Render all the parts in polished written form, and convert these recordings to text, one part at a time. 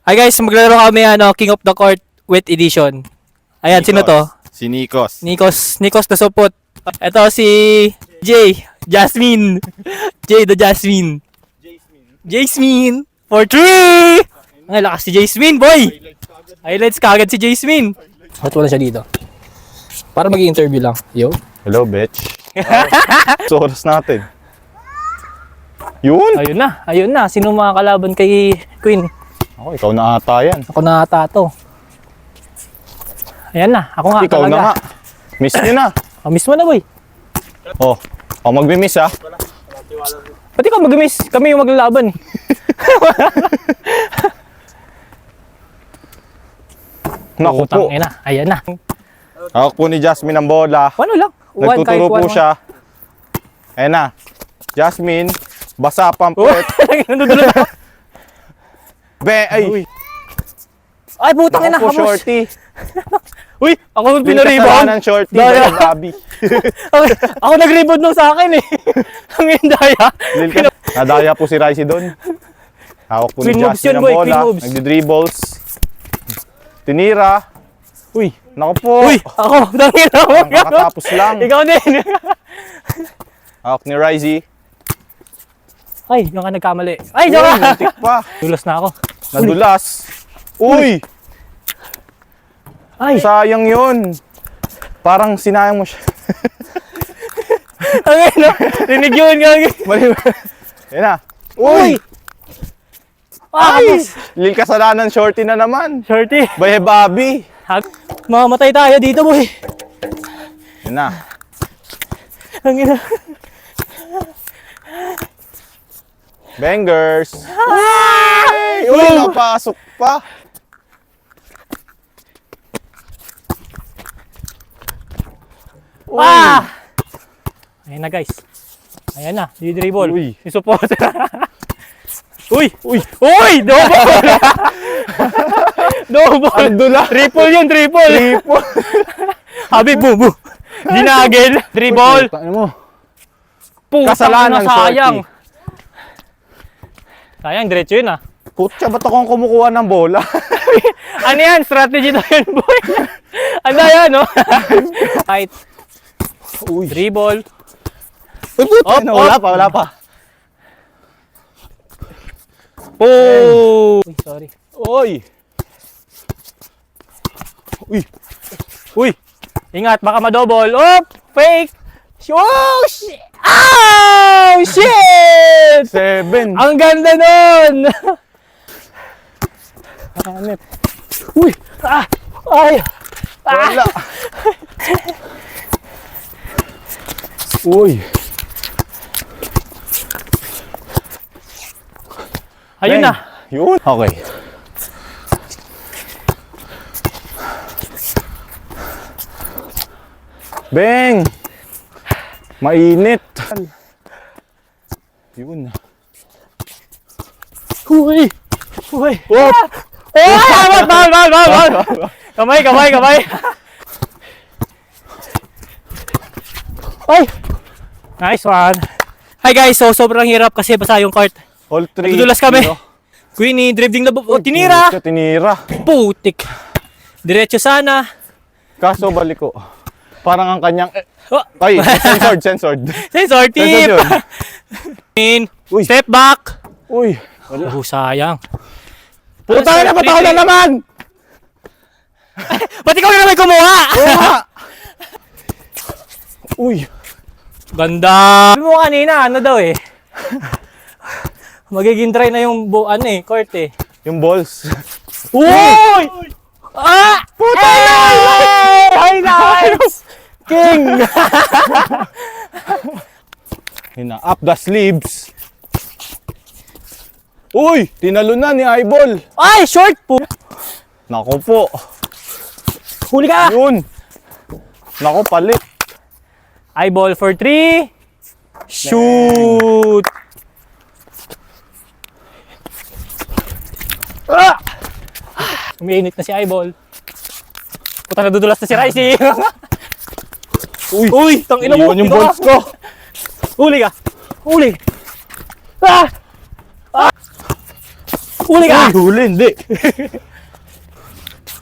Hi guys, maglalaro kami King of the Court with edition. Ayan, Nikos. sino to? Si Nikos. Nikos the Supot. Ito si Jay, Jasmine. Jay the Jasmine. Jasmine. For 3! Ang lakas si Jasmine, boy! Highlights kagad si Jasmine. Ba't wala siya dito? Para mag-interview lang. Yo. Hello, bitch. So, oras natin. Yun! Ayun na. Sino mga kalaban kay Queen? Ako, ikaw na ata yan. Ako na ata to. Ayan na, ako nga Ikaw talaga. na nga. Miss nyo na. Miss mo na, boy. Oh, ako magmi-miss ha. Pati ikaw mag-miss. Kami yung maglalaban. Naku po. Putang ina. Ayan na. Hawak po ni Jasmine ang bola. Ano lang? Nagtuturo po siya. Ayan na. Jasmine, basa pampet. Nandudulot ako. Ay! Ay, putang ina. Naku po, Hamos. shorty. Uy, ako yung Hindi pinarebound. kasalanan, shorty. Daya. Dahil Bobby. Ako nag-rebound nung sa akin eh. Ang indaya. Nadaya po si Ricey doon. Hawak po ni Clean moves Jasmine yun, ang boy, bola. clean moves. Nagdi-dribbles. Tinira. Uy. Naku po. Uy, ako. Tangina mo. Ang kakatapos lang. Ikaw din. Hawak ni Ricey. Ay, yung ka nagkamali. Ay, Uy, diyan ka. muntik pa. Tulos na ako. Nadulas. Uy! Ay, Sayang yun. Parang sinayang mo siya. tangina. Rinig yun. Mali ba? Yan na. Uy. Ay! Ay. Lil kasalanan, shorty na naman. Shorty. Baye Bobby. Mamamatay tayo dito, boy. Yan na. Tangina. Bangers. Ay! Uy, napasok pa. Uy. Ayan na, guys. Ayan na, di-dribble. Uy. I-support. Uy! Uy! Uy! Double! Double! Triple yun, triple! Habi, bubu! Dinagel! Dribble! Ano mo? Putang Kasalanan, ina, sayang! shorty. Sayang, diretso yun ah. Putya, ba't akong kumukuha ng bola? Ano yan? Strategy na yun, boy! Ano yan, no? Right. Uy. Dribble. Uy, puta. Op, Wala op. pa, wala pa. Oh! Uy, sorry. Uy. Uy. Uy! Ingat, baka ma-double. Op! Fake! Oh, shit! Oh, shit! 7. Ang ganda nun! Hanip. Uy! Ah! Ay! Wala. Uy. Ayun Bang. na! Yun. Okay. Bang! Mainit. Yun. Uy! Uy! Whoop! Uy! Bal! Kamay! Ay! Nice one! Hi guys, so sobrang hirap kasi basa yung cart. All 3. Nadudulas kami. Queenie, dribbling na tinira! Tinira. Putik! Diretso sana. Kaso balik ko. Parang ang kanyang... Oh, Ay, censored. sensor tip! yun. In, Uy. step back! Uy. Oh, sayang. Puta na, pataw na naman! Ba't ikaw na naman kumuha? Uy. Ganda! Sabi mo kanina, ano daw eh. Magiging dry na yung court eh. Yung balls. Uy! Ah! Puta na! Highlights! King! Yun na, up the sleeves. Uy! Tinalo na ni Eyeball. Ay! Short po! Nako po. Huli ka! Yun. Nako, palit. Eyeball for 3. Shoot! Ah! Umiinit na si Eyeball. Puta, nadudulas na si Ricey. Uy! Uy! Tangina mo! Iwan yung Ito balls ka. ko. Huli ka! Huli! Ah! Huli ka! Huli, hindi.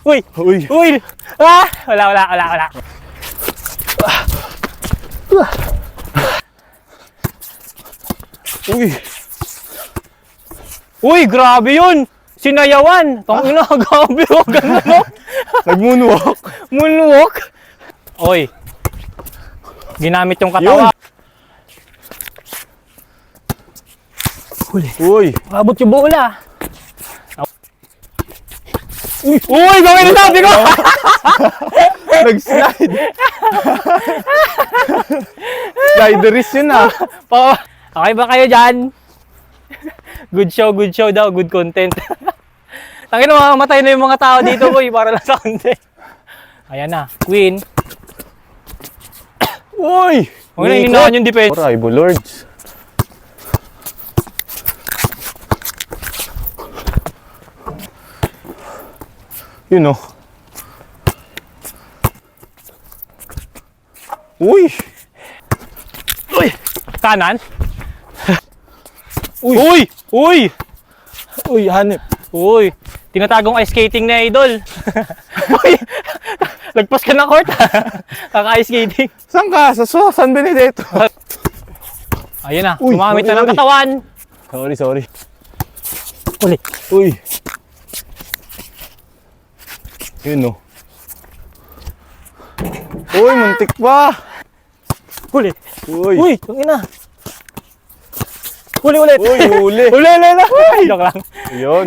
Uy! Uy. Uy! Ah! Wala. Uy. Uy, grabe yun! Sinayawan! Tangina, grabe oh, ganun no? Nag-moonwalk. Moonwalk! Oy! Ginamit yung katawan. Uy. Abot yung bola. Uy, gawin na sabi ko! Nag-slide. Slideris yun ah. Okay ba kayo dyan? Good show daw, good content. Tangin na, mamamatay na yung mga tao dito, boy, para lang sa content. Ayan na, Queen. Uy. Huwag na hinaan yung defense. Aray, bulords. Yun oh. Uy. Uy! Kanan? Uy! Uy, hanip. Uy! Tinatagong ice skating na idol. Uy! Lagpas ka na court. Kaka-ice skating. Saan ka? Sa San Benedetto. Ayun na, Uy, gumamit na ng sorry. katawan. Sorry. Uli. Uy. Yun oh. Uy, muntik pa. Uli. Uy. Uy, tangina. Uli ulit. Uy, huli. Uli. Joke lang. Yun.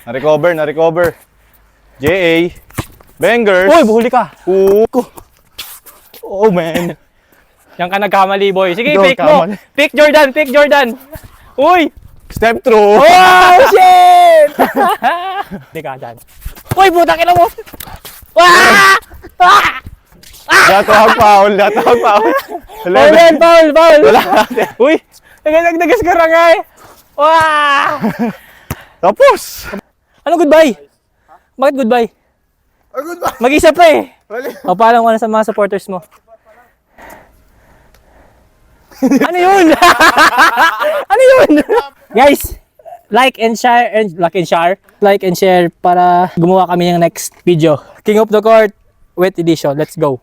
Na-recover. JA. Bangers. Uy, buhuli ka. Oh, man. Yan ka nagkamali, boy. Sige, Ikaw, pick mo. kamali. Pick Jordan. Uy! Step through. Oh, shit! Hindi ka dyan. Uy, puta kila mo! Ah! Datawag foul. Foul! Wala. Uy! Nagdagas ka nga eh! Wah! Tapos. Ano goodbye? Bakit goodbye? Goodbye. Mag-isa pa eh! O, paalam ko na sa mga supporters mo. Ano yun? Ano yun? Guys, like and share para gumawa kami ng next video. King of the Court, wet edition. Let's go.